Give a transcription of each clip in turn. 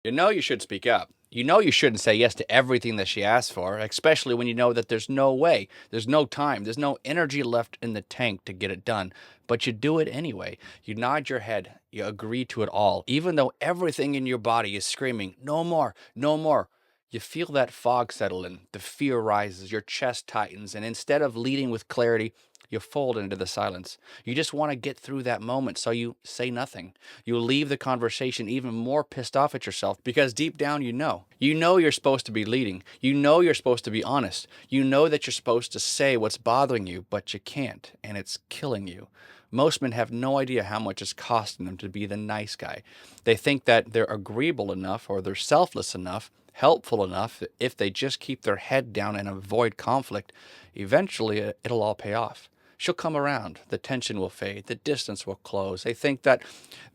You know you should speak up. You know you shouldn't say yes to everything that she asks for, especially when you know that there's no way, there's no time, there's no energy left in the tank to get it done. But you do it anyway. You nod your head, you agree to it all, even though everything in your body is screaming, no more, no more. You feel that fog settle in, the fear rises, your chest tightens, and instead of leading with clarity, you fold into the silence. You just want to get through that moment, so you say nothing. You leave the conversation even more pissed off at yourself because deep down you know. You know you're supposed to be leading. You know you're supposed to be honest. You know that you're supposed to say what's bothering you, but you can't, and it's killing you. Most men have no idea how much it's costing them to be the nice guy. They think that they're agreeable enough or they're selfless enough, helpful enough, that if they just keep their head down and avoid conflict, eventually it'll all pay off. She'll come around, the tension will fade, the distance will close. They think that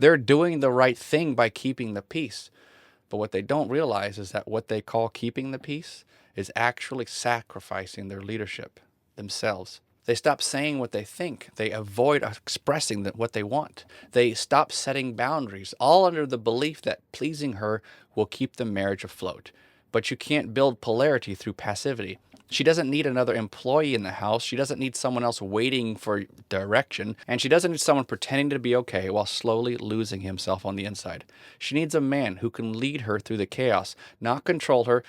they're doing the right thing by keeping the peace. But what they don't realize is that what they call keeping the peace is actually sacrificing their leadership, themselves. They stop saying what they think. They avoid expressing what they want. They stop setting boundaries, all under the belief that pleasing her will keep the marriage afloat. But you can't build polarity through passivity. She doesn't need another employee in the house. She doesn't need someone else waiting for direction. And she doesn't need someone pretending to be okay while slowly losing himself on the inside. She needs a man who can lead her through the chaos, not control her,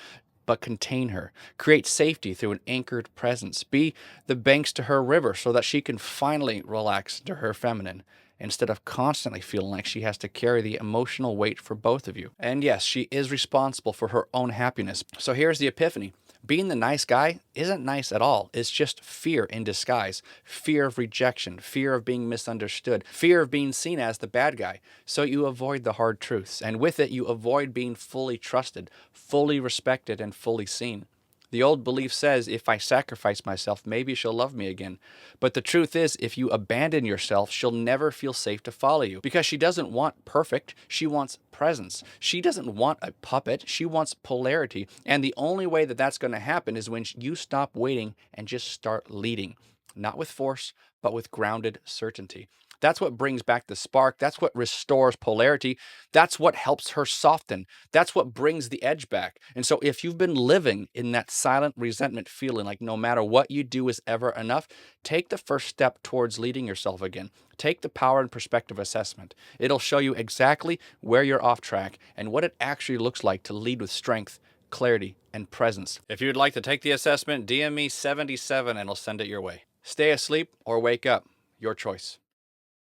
but contain her. Create safety through an anchored presence. Be the banks to her river so that she can finally relax into her feminine, instead of constantly feeling like she has to carry the emotional weight for both of you. And yes, she is responsible for her own happiness. So here's the epiphany. Being the nice guy isn't nice at all. It's just fear in disguise. Fear of rejection, fear of being misunderstood, fear of being seen as the bad guy. So you avoid the hard truths. And with it, you avoid being fully trusted, fully respected, and fully seen. The old belief says, if I sacrifice myself, maybe she'll love me again. But the truth is, if you abandon yourself, she'll never feel safe to follow you. Because she doesn't want perfect, she wants presence. She doesn't want a puppet, she wants polarity. And the only way that that's going to happen is when you stop waiting and just start leading. Not with force, but with grounded certainty. That's what brings back the spark. That's what restores polarity. That's what helps her soften. That's what brings the edge back. And so, if you've been living in that silent resentment feeling like no matter what you do is ever enough, take the first step towards leading yourself again. Take the power and perspective assessment. It'll show you exactly where you're off track and what it actually looks like to lead with strength, clarity, and presence. If you'd like to take the assessment, DM me 77 and I'll send it your way. Stay asleep or wake up. Your choice.